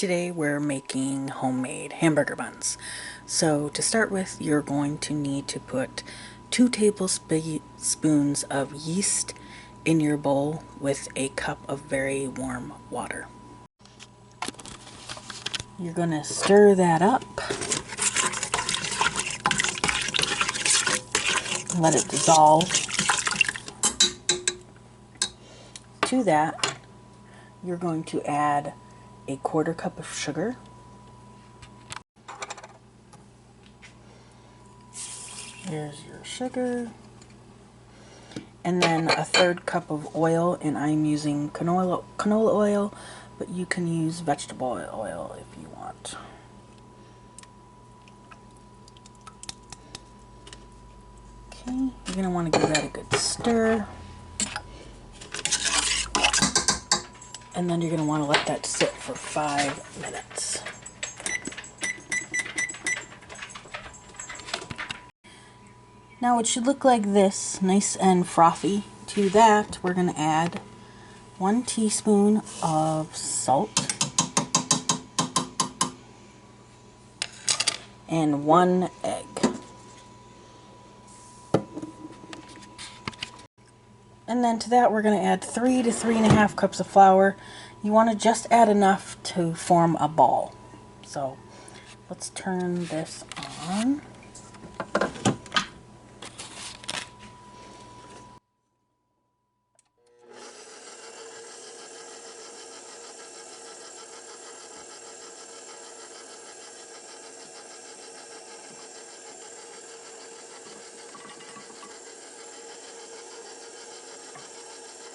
Today we're making homemade hamburger buns. So to start with, you're going to need to put 2 tablespoons of yeast in your bowl with a cup of very warm water. You're going to stir that up. Let it dissolve. To that, you're going to add a 1/4 cup of sugar, here's your sugar, and then a 1/3 cup of oil, and I'm using canola oil, but you can use vegetable oil if you want. Okay, you're going to want to give that a good stir. And then you're going to want to let that sit for 5 minutes. Now it should look like this, nice and frothy. To that, we're going to add 1 teaspoon of salt and 1 egg. And then to that we're going to add 3 to 3.5 cups of flour. You want to just add enough to form a ball. So let's turn this on.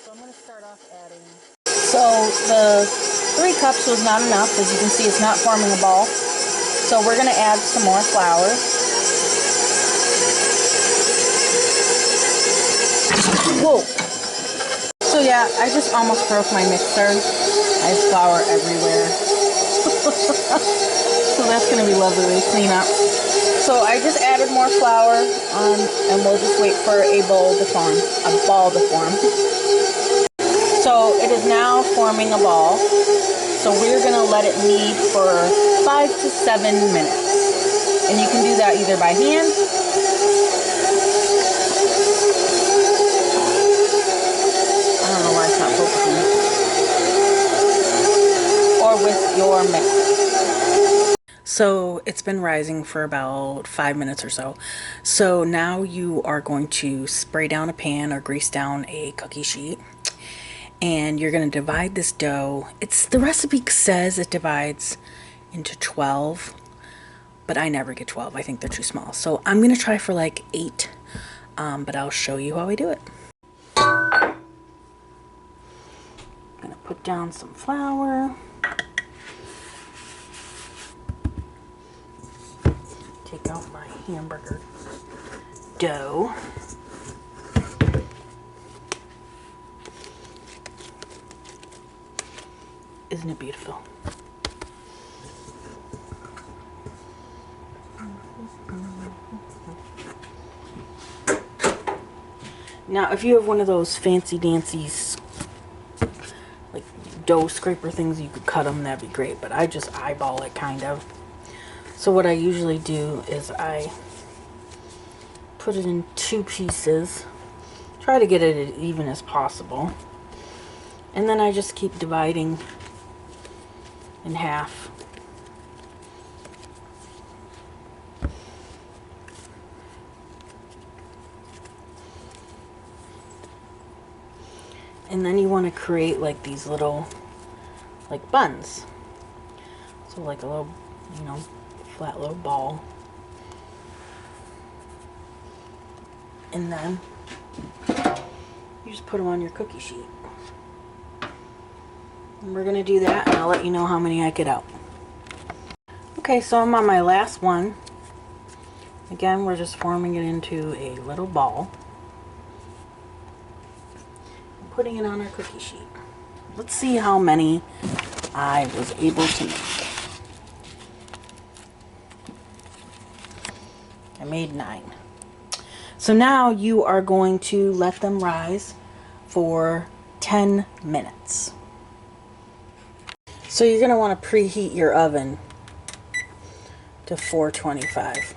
So I'm going to start off adding. So the 3 cups was not enough. As you can see, it's not forming a ball. So we're going to add some more flour. Whoa! So yeah, I just almost broke my mixer. I have flour everywhere. So that's going to be lovely to clean up. So I just added more flour and we'll just wait for a ball to form. So it is now forming a ball. So we're going to let it knead for 5 to 7 minutes. And you can do that either by hand I don't know why it's not focusing. Or with your mixer. So it's been rising for about 5 minutes or so. So now you are going to spray down a pan or grease down a cookie sheet. And you're going to divide this dough. The recipe says it divides into 12, but I never get 12. I think they're too small. So I'm going to try for like 8, but I'll show you how I do it. I'm going to put down some flour. Take out my hamburger dough. Isn't it beautiful? Now, if you have one of those fancy dancy like dough scraper things, you could cut them, that'd be great, but I just eyeball it kind of. So what I usually do is I put it in 2 pieces, try to get it as even as possible, and then I just keep dividing in half. And then you want to create like these little like buns. So like a little, you know, flat little ball. And then you just put them on your cookie sheet. And we're going to do that, and I'll let you know how many I get out. Okay, so I'm on my last one. Again, we're just forming it into a little ball. I'm putting it on our cookie sheet. Let's see how many I was able to make. I made 9. So now you are going to let them rise for 10 minutes. So you're going to want to preheat your oven to 425.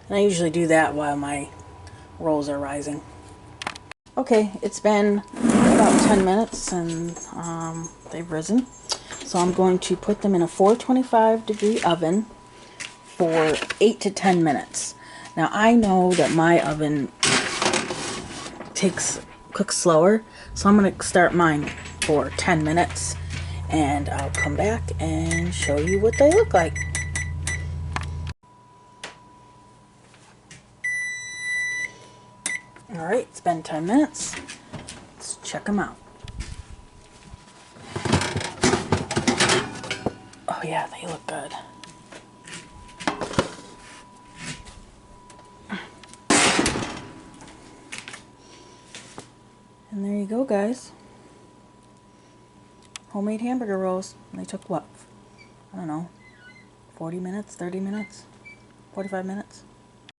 And I usually do that while my rolls are rising. Okay, it's been about 10 minutes and they've risen. So I'm going to put them in a 425 degree oven for 8 to 10 minutes. Now I know that my oven cooks slower, so I'm going to start mine for 10 minutes and I'll come back and show you what they look like. Alright, it's been 10 minutes. Let's check them out. Oh yeah, they look good. And there you go, guys. Homemade hamburger rolls. They took what? I don't know. 40 minutes, 30 minutes, 45 minutes.